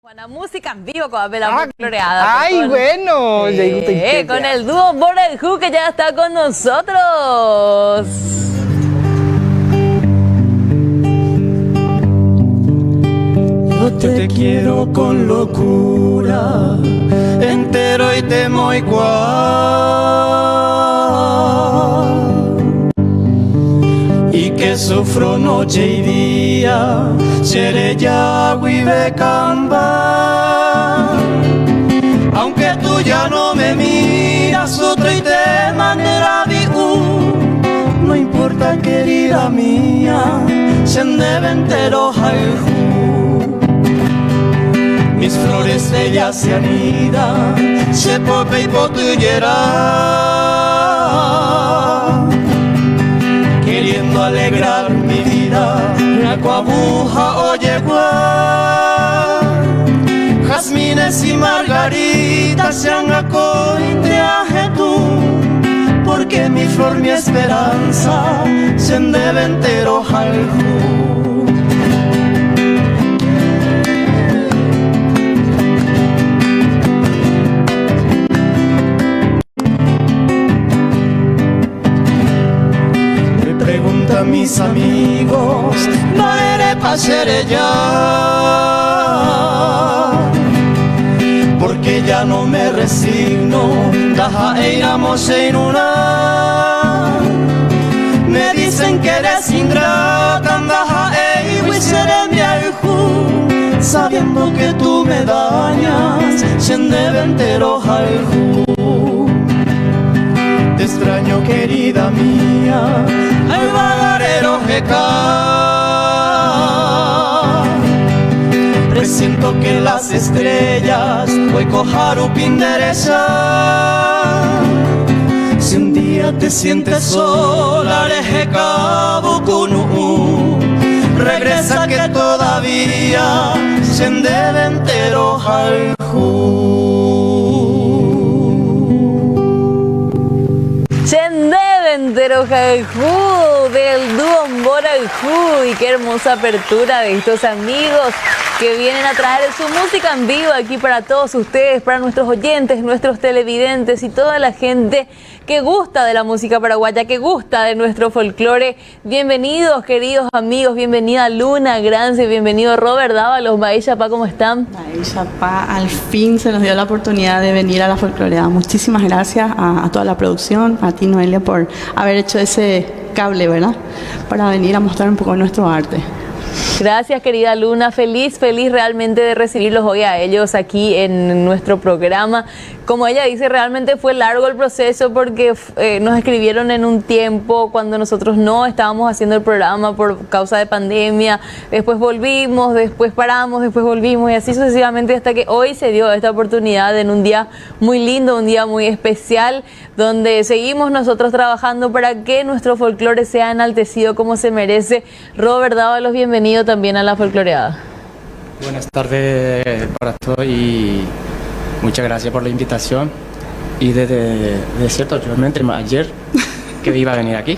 Buena música en vivo con Abela Floreada. ¡Ay, bueno! Con el dúo Border Who que ya está con nosotros. Yo te quiero con locura, entero y temo igual. Y que sufro noche y día, seré Yahweh Becamba. Aunque tú ya no me miras, otro y te manera no importa, querida mía, se entero mis flores ellas se anidan, se pope y potuyera, queriendo alegrar mi vida, la coabuja oye guay, jazmines y margaritas se han acointreaje tú, porque mi flor, mi esperanza, se entero jaljú. A mis amigos, no eres pa' ser ella, porque ya no me resigno, daja eiramos en una. Me dicen que eres ingrata, daja eiwi seré mi aljú, sabiendo que tú me dañas, se entero jaljú. Te extraño, querida mía, al vagarero jeca. Presiento que las estrellas voy cojar upin derecha. Si un día te sientes sola, jeca bukunu, regresa que todavía se entero jaljú. Entero Jaljú del dúo Border Who, y qué hermosa apertura de estos amigos que vienen a traer su música en vivo aquí para todos ustedes, para nuestros oyentes, nuestros televidentes y toda la gente que gusta de la música paraguaya, que gusta de nuestro folclore. Bienvenidos, queridos amigos, bienvenida Luna Grance, bienvenido Robert Dávalos, Maishapa, ¿cómo están? Maishapa, al fin se nos dio la oportunidad de venir a la folcloreada. Muchísimas gracias a toda la producción, a ti Noelia por haber hecho ese cable, ¿verdad? Para venir a mostrar un poco nuestro arte. Gracias, querida Luna, feliz realmente de recibirlos hoy a ellos aquí en nuestro programa. Como ella dice, realmente fue largo el proceso porque nos escribieron en un tiempo cuando nosotros no estábamos haciendo el programa por causa de pandemia, después volvimos, después paramos, después volvimos y así sucesivamente hasta que hoy se dio esta oportunidad en un día muy lindo, un día muy especial, donde seguimos nosotros trabajando para que nuestro folclore sea enaltecido como se merece. Robert Dávalos, bienvenido también a la folcloreada. Buenas tardes para todos y muchas gracias por la invitación. Y de cierto, realmente ayer que iba a venir aquí.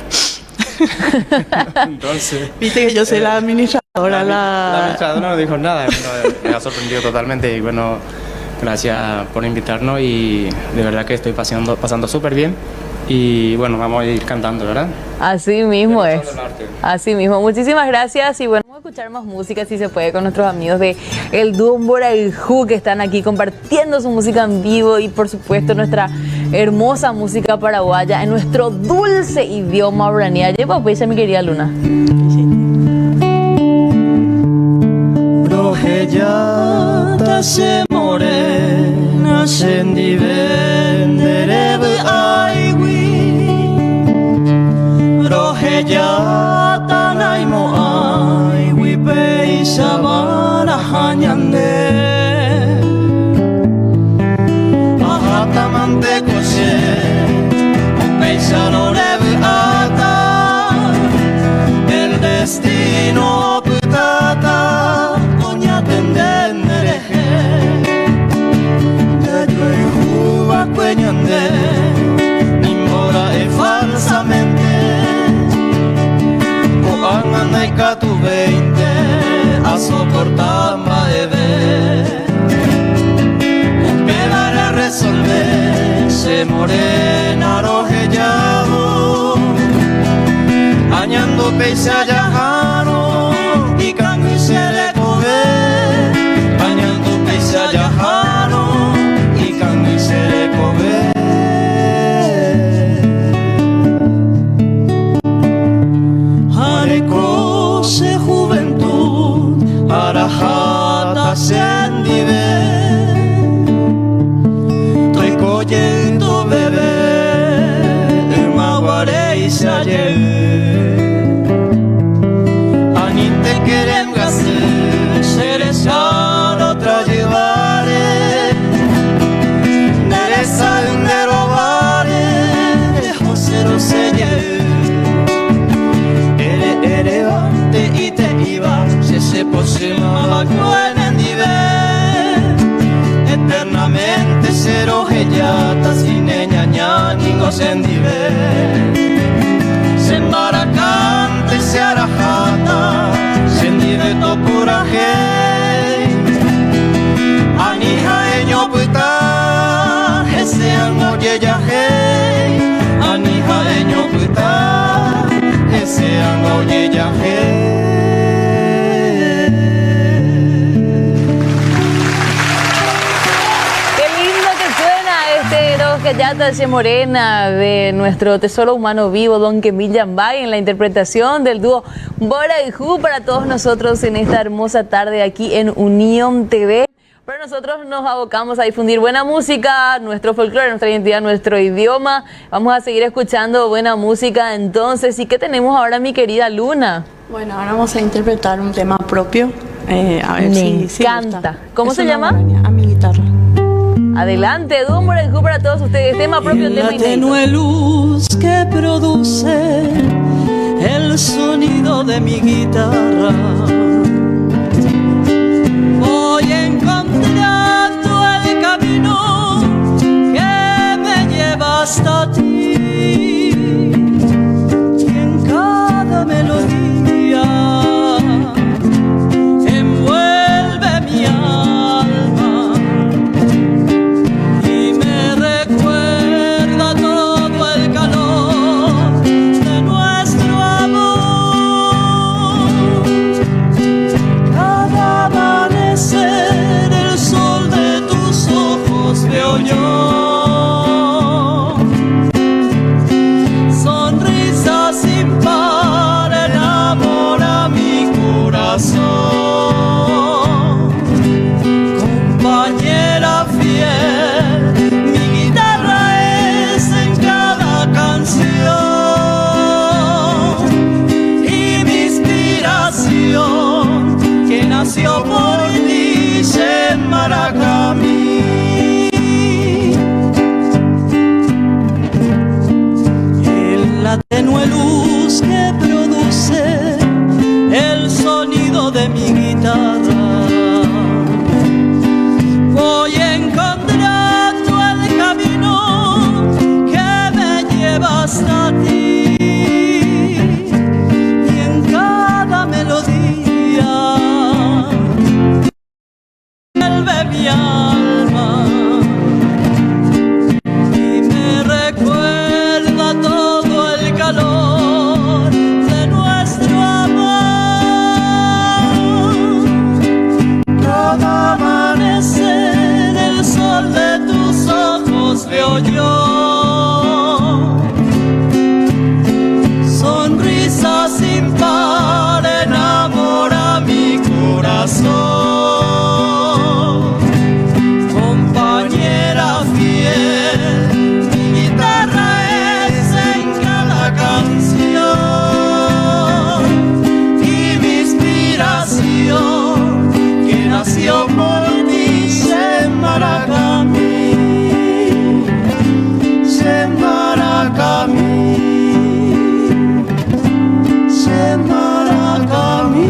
Entonces, viste que yo soy la administradora. La administradora no dijo nada, me ha sorprendido totalmente y bueno, gracias por invitarnos y de verdad que estoy pasando súper bien. Y bueno, vamos a ir cantando, ¿verdad? Así mismo es. Así mismo. Muchísimas gracias y bueno, vamos a escuchar más música si se puede con nuestros amigos de el dúo Border Who que están aquí compartiendo su música en vivo y por supuesto nuestra hermosa música paraguaya en nuestro dulce idioma guaraní. Lleva pues mi querida Luna. Brojellata se morena se venderebe aiwi. Brojellata naimo aiwi peisa vara hanyande. Ahata manteco se peisa no debe ata. El destino putata coña tendendereje. Ya yo juva cueñande. Nimbora e falsamente. Angandaika tu 20 a soportar ma eve. vive. Estoy cogiendo bebé, el maguare y saye. Ani te querem gastar, seres a no trayevare. Neresa de robare, José Roselle. Ere ante y te iba, se posema en nivel. Eternamente cero hellata, sin ñaña ni gocen nivel. Se maracante se arajata, se nive to pura hey. Anija eño puta, ese amo yeya hey. Anija eño puta, ese amo yeya hey. Callata se Morena de nuestro tesoro humano vivo, Don Kemil Yambay, en la interpretación del dúo Bora y Ju para todos nosotros en esta hermosa tarde aquí en Unión TV. Pero nosotros nos abocamos a difundir buena música, nuestro folclore, nuestra identidad, nuestro idioma. Vamos a seguir escuchando buena música entonces. ¿Y qué tenemos ahora, mi querida Luna? Bueno, ahora vamos a interpretar un tema propio. A ver Me si encanta. gusta. ¿Cómo Es se una llama? guaraña, a mi guitarra. Adelante, dúo Bora y Ju para todos ustedes. Tema propio, En tema la inédito. tenue luz que produce el sonido de mi guitarra, voy encontrando el camino que me lleva hasta ti. Y en cada melodía envuelve mi alma y me recuerda todo el calor de nuestro amor. Cada amanecer el sol de tus ojos veo yo, sonrisa sin par enamora mi corazón. Compañera fiel, mi guitarra es en cada canción y mi inspiración que nació por ti en Maracamí. En la tenue luz que produce el sonido de mi guitarra, voy encontrando el camino que me lleva hasta ti. Y en cada melodía vuelve mi alma y me recuerda todo el calor de nuestro amor. Cada amanecer el sol de tus ojos veo yo, sonrisa sin par enamora mi corazón. Compañera fiel, mi guitarra es en cada canción y mi inspiración que nació por ti en Maracamí, en Maracamí, en Maracamí.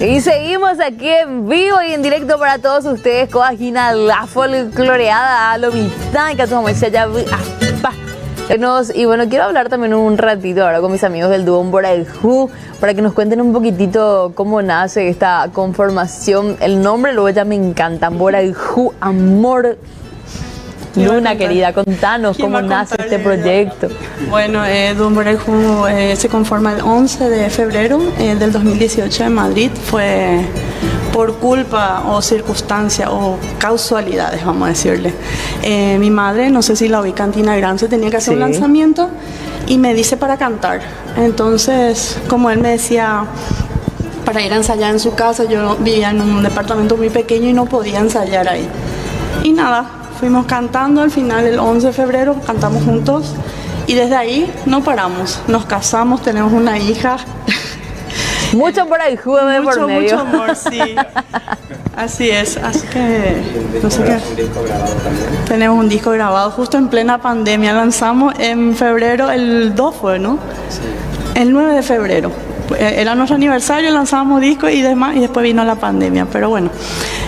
Y seguimos aquí en vivo y en directo para todos ustedes. Coagina la folcloreada a lo mitad que tu mamá se allá. Y bueno, quiero hablar también un ratito ahora con mis amigos del dúo Bora y Ju para que nos cuenten un poquitito cómo nace esta conformación. El nombre luego ya me encanta, Bora y Ju, amor ¿Qué iba a Luna, contar? querida, contanos ¿Quién cómo va a nace contar este de- proyecto. Bueno, Dumbureju se conforma el 11 de febrero del 2018 en Madrid. Fue por culpa o circunstancia o causalidades, vamos a decirle. Mi madre, no sé si la ubican, Tina Grance, tenía que hacer un Sí. lanzamiento y me dice para cantar. Entonces, como él me decía para ir a ensayar en su casa, yo vivía en un departamento muy pequeño y no podía ensayar ahí. Y nada, fuimos cantando, al final el 11 de febrero cantamos juntos y desde ahí no paramos. Nos casamos, tenemos una hija. Mucho por ahí, jugo de por medio. Mucho amor, sí. Así es, así que no sé qué. Tenemos un disco grabado justo en plena pandemia. Lanzamos en febrero, el 2 fue, ¿no? El 9 de febrero. Era nuestro aniversario, lanzábamos disco y demás, y después vino la pandemia. Pero bueno,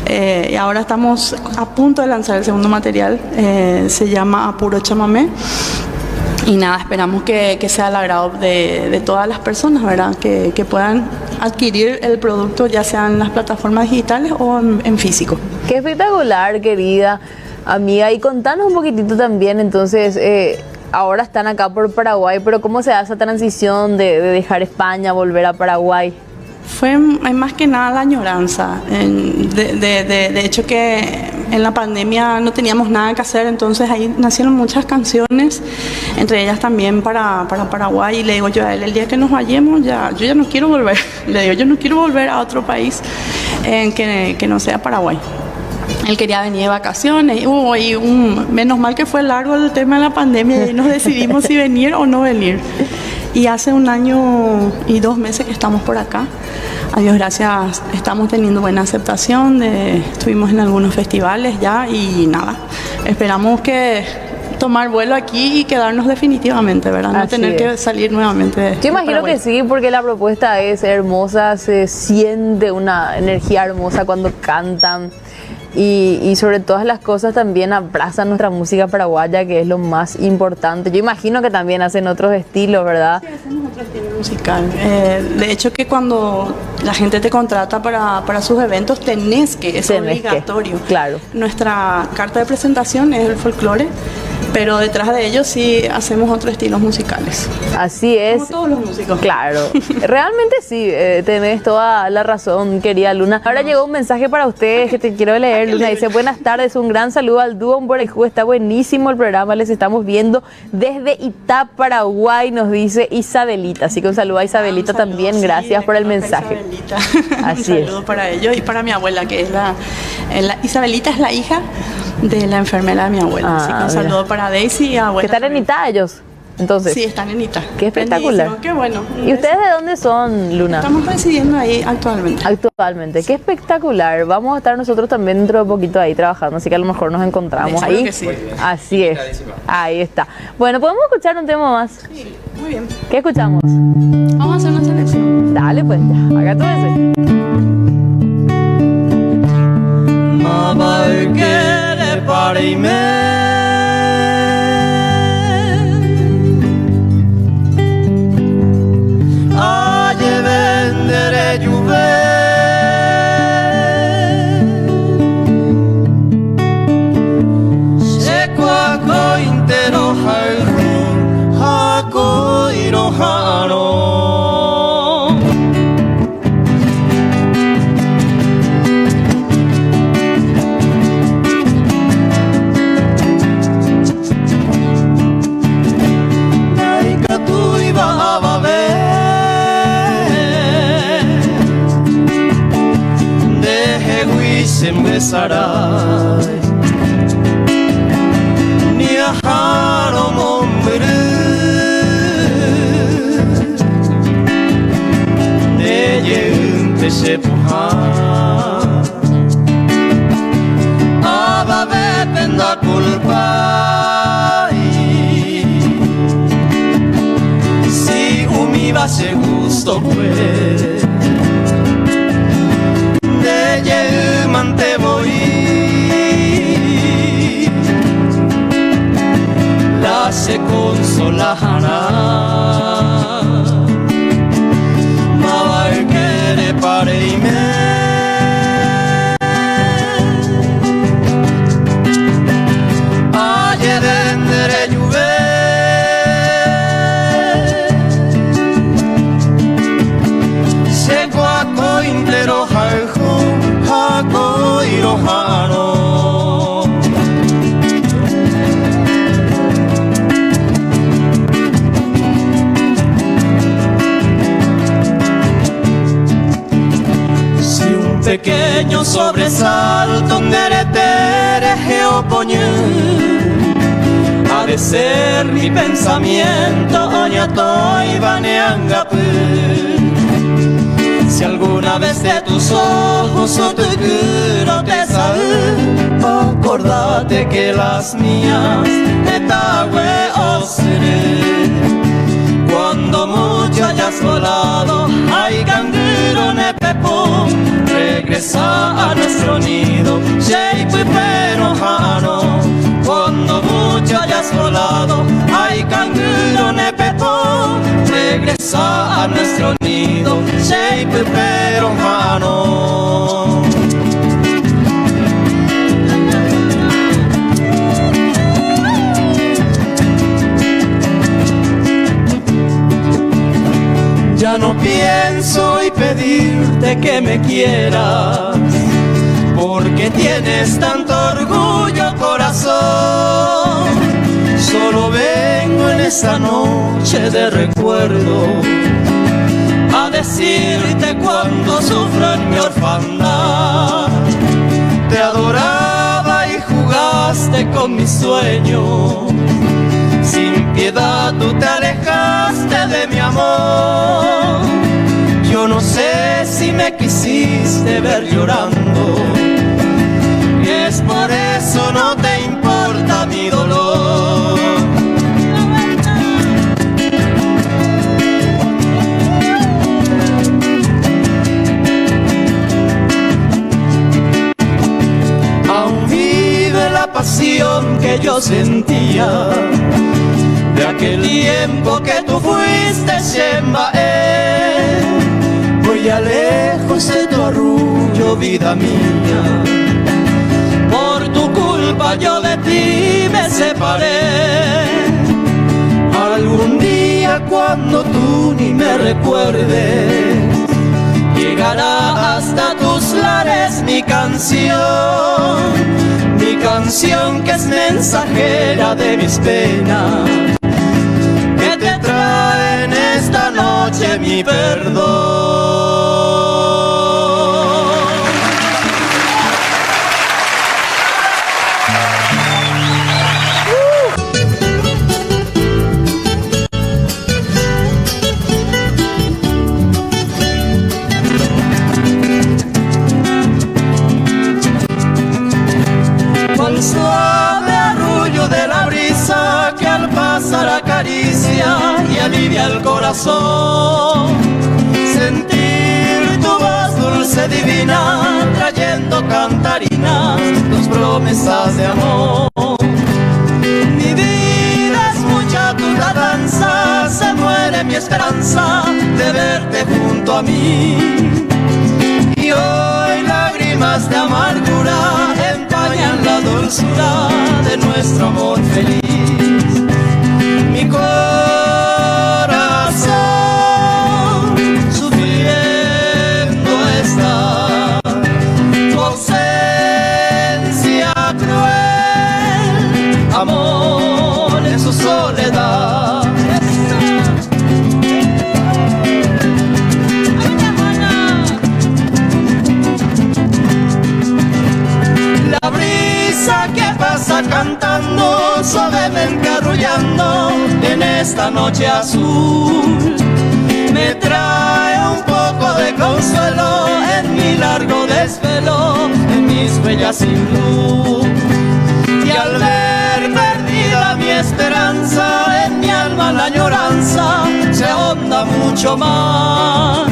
y ahora estamos a punto de lanzar el segundo material. Se llama Apuro Chamamé. Y nada, esperamos que sea al agrado de todas las personas, ¿verdad? Que puedan adquirir el producto, ya sea en las plataformas digitales o en físico. Qué espectacular, querida amiga. Y contanos un poquitito también, entonces, ahora están acá por Paraguay, pero ¿cómo se da esa transición de dejar España, volver a Paraguay? Fue más que nada la añoranza. De hecho que en la pandemia no teníamos nada que hacer, entonces ahí nacieron muchas canciones, entre ellas también para Paraguay. Y le digo yo a él, el día que nos vayamos, yo ya no quiero volver. Le digo, yo no quiero volver a otro país que no sea Paraguay. Él quería venir de vacaciones y menos mal que fue largo el tema de la pandemia y nos decidimos si venir o no venir. Y hace 1 año y 2 meses que estamos por acá. A Dios gracias, estamos teniendo buena aceptación. Estuvimos en algunos festivales ya y nada. Esperamos que tomar vuelo aquí y quedarnos definitivamente, ¿verdad? No Así tener que es. salir nuevamente de Yo imagino Paraguay. que sí, porque la propuesta es hermosa, se siente una energía hermosa cuando cantan. Y sobre todas las cosas también abrazan nuestra música paraguaya, que es lo más importante. Yo imagino que también hacen otros estilos, ¿verdad? Sí, hacemos otro estilo musical. De hecho que cuando la gente te contrata para sus eventos, es Tenés que, obligatorio. claro. Nuestra carta de presentación es el folclore, pero detrás de ello sí hacemos otros estilos musicales. Así es. Como todos los músicos. Claro, realmente sí, tenés toda la razón, querida Luna. Ahora llegó un mensaje para ustedes que te quiero leer, Luna. Dice, buenas tardes, un gran saludo al dúo Dumbureju, está buenísimo el programa, les estamos viendo desde Itá, Paraguay, nos dice Isabelita. Así que un saludo a Isabelita Un saludo, también, sí, gracias de por el Colombia, mensaje. Isabelita. Así Un es. saludo para ellos y para mi abuela, que es Isabelita es la hija de la enfermera de mi abuela. Así que un mira. saludo para Daisy y abuela. Que están en también. Itá ellos, entonces. Sí, están en Itá. Qué espectacular. Bellísimo, qué bueno. ¿Y ustedes de dónde son, Luna? Estamos residiendo ahí actualmente. Actualmente, qué espectacular. Vamos a estar nosotros también dentro de poquito ahí trabajando, así que a lo mejor nos encontramos Seguro ahí. que sí. Así es. Ahí está. Bueno, ¿podemos escuchar un tema más? Sí, muy bien. ¿Qué escuchamos? Vamos a hacer una selección. Dale, pues ya, haga todo eso. Ma barche pare in me a vendere giuve se qua co intero haru ha ko iro haro Sarai ni haro momru de yente se puha aba vetenda culpa si umiva se gusto pues te voy la se consolará ma va que le pare y me a pequeño sobresalto neretere geopoñu. Ha de ser mi pensamiento oñatoy baneangapu. Si alguna vez de tus ojos o tu culo te sale, acordate que las mías te tahue osiré. Cuando mucho hayas volado, ay canguro nepepo, regresa a nuestro nido, pero jano. Cuando mucho hayas volado, ay canguro nepepo, regresa a nuestro nido, pero jano. Ya no pienso y pedirte que me quieras, porque tienes tanto orgullo, corazón. Solo vengo en esta noche de recuerdo a decirte cuánto sufro en mi orfandad. Te adoraba y jugaste con mis sueños. Sin piedad tú te alejaste de mi amor. Yo no sé si me quisiste ver llorando, y es por eso no te importa mi dolor. Aún vive la pasión que yo sentía de aquel tiempo que tú fuiste Shembae. Voy a lejos de tu arrullo, vida mía. Por tu culpa yo de ti me separé. Algún día cuando tú ni me recuerdes, llegará hasta tus lares mi canción que es mensajera de mis penas, que te trae en esta noche mi perdón. Cual suave arrullo de la brisa que al pasar acaricia y alivia el corazón. Sentir tu voz dulce divina trayendo cantarinas, tus promesas de amor. Mi vida es mucha tu danza, se muere mi esperanza de verte junto a mí. Y hoy lágrimas de amargura empañan la dulzura de nuestro amor feliz. Mi corazón sufriendo está, tu ausencia cruel, amor en su soledad. La brisa que pasa cantando, suavemente arrullando en esta noche azul, me trae un poco de consuelo en mi largo desvelo, en mis huellas sin luz. Y al ver perdida mi esperanza, en mi alma la añoranza se ahonda mucho más,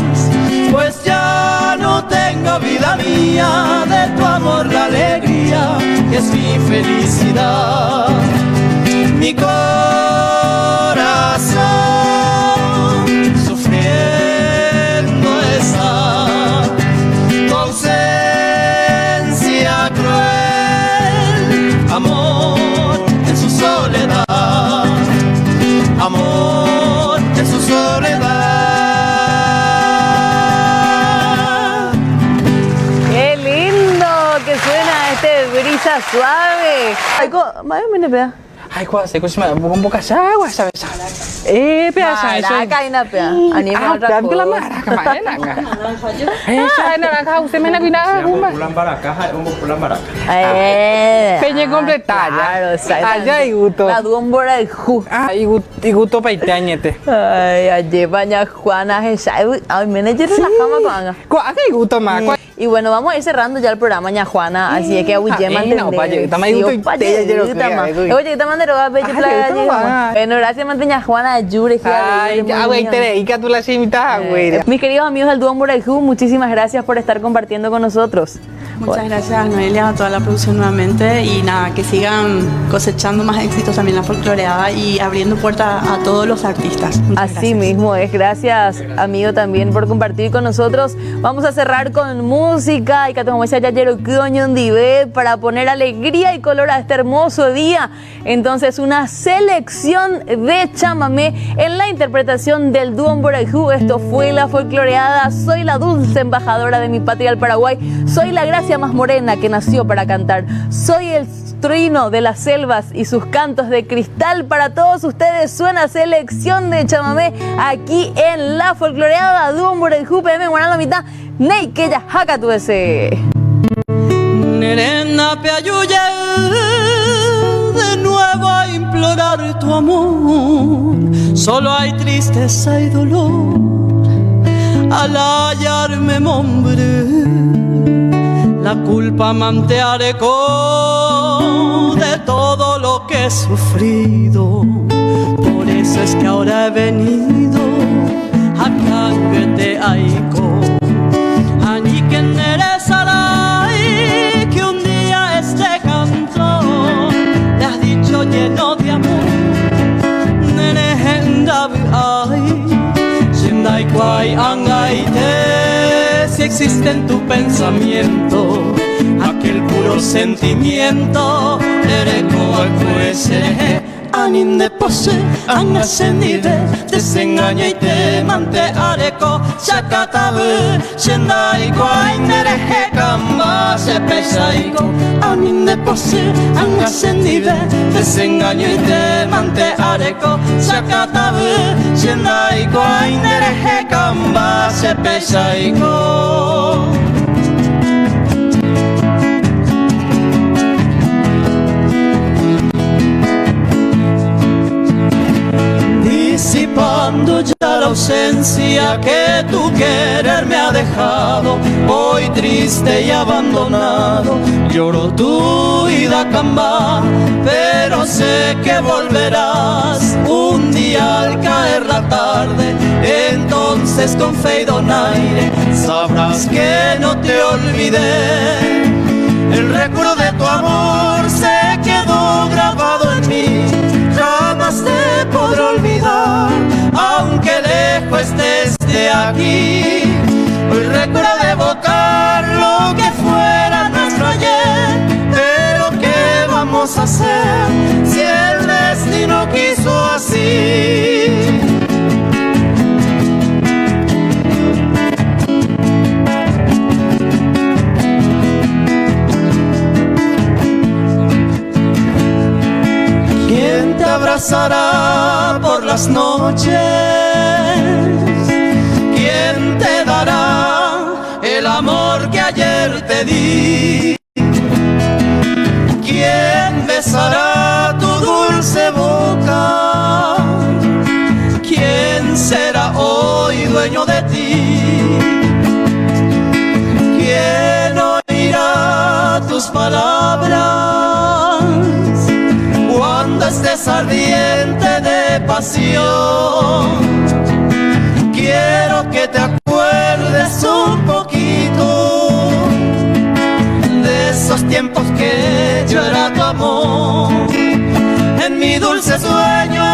pues ya no tengo, vida mía, de tu amor la alegría que es mi felicidad. Mi corazón sufriendo está, tu ausencia cruel, amor en su soledad, amor en su soledad. ¡Qué lindo que suena este brisa suave! Ay, Ai, quase, com boca agua, sabe? Pedazo, eso. Maraca y una pea. Anima otra Claro que la cosa. maraca, maena. Esa es naranja, usted me la cuida, Un pulan baraca, un pulan baraca. Peña completada. Claro, exactamente. Allá y gusto. La duombora de ju. Y gusto paiteañete. Ay, ayer baña Juana Jesai. Ay, manager la cama con Anga. Acá y gusto más. Y bueno, vamos a ir cerrando ya el programa, ña Juana. Así es que abuye más no, paye, está más gusto y te lleno que hay. Oye, que te mande roba pecho playa. Bueno, gracias, manteña Juana Yure. Ay, güey, Tereica, tú la invitas, güey. Mis queridos amigos del Dúo Murayjú, muchísimas gracias por estar compartiendo con nosotros. Muchas gracias, Noelia, a toda la producción nuevamente y nada, que sigan cosechando más éxitos también la folcloreada y abriendo puertas a todos los artistas. Muchas Así gracias. mismo es, gracias amigo también por compartir con nosotros. Vamos a cerrar con música y para poner alegría y color a este hermoso día. Entonces una selección de chamamé en la interpretación del Dúo Murayjú. Esto fue la folcloreada. Soy la dulce embajadora de mi patria, el Paraguay. Soy la gracia más morena que nació para cantar. Soy el trueno de las selvas y sus cantos de cristal. Para todos ustedes suena selección de chamamé aquí en la folcloreada Dúo Murayjú. PM Guaná la mitad. Ney que ya jaca tu ese. Nerena peayuye, de nuevo a implorar tu amor. Solo hay tristeza y dolor al hallarme hombre. La culpa manteareco de todo lo que he sufrido. Por eso es que ahora he venido a Canguete Aiko. Ani que neresarai, que un día este canto le has dicho lleno de amor. Nenehendabi ay, Shindai kwai angaite, si existe en tu pensamiento aquel puro sentimiento. Ereko akuese, anin de pose, angasenide, desengaña y te manteareko. Shakatabe, Shendai kwai nerehe kamba, se pesaiko. Anin de pose, angasenide, desengaña y te manteareko. Shakatabe, Shendai kwai nerehe kamba, se pesaiko. Disipando ya la ausencia que tu querer me ha dejado, hoy triste y abandonado, lloro tu ida camba, pero sé que volverás un día al caer la tarde, entonces con fe y donaire sabrás que no te olvidé. El recuerdo de tu amor se quedó grabado en mí, jamás te podré olvidar, aunque lejos estés de aquí. Hoy recuerdo de evocar lo que fuera nuestro ayer, pero ¿qué vamos a hacer si el destino quiso así? ¿Quién te abrazará por las noches? ¿Quién te dará el amor que ayer te di? ¿Quién besará tu dulce boca? ¿Quién será hoy dueño de ti? ¿Quién oirá tus palabras cuando estés ardiente de pasión? Quiero que te acuerdes un poquito de esos tiempos que yo era tu amor. En mis dulces sueños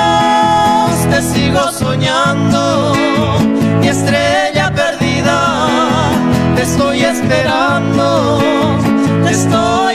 te sigo soñando, mi estrella perdida, te estoy esperando, te estoy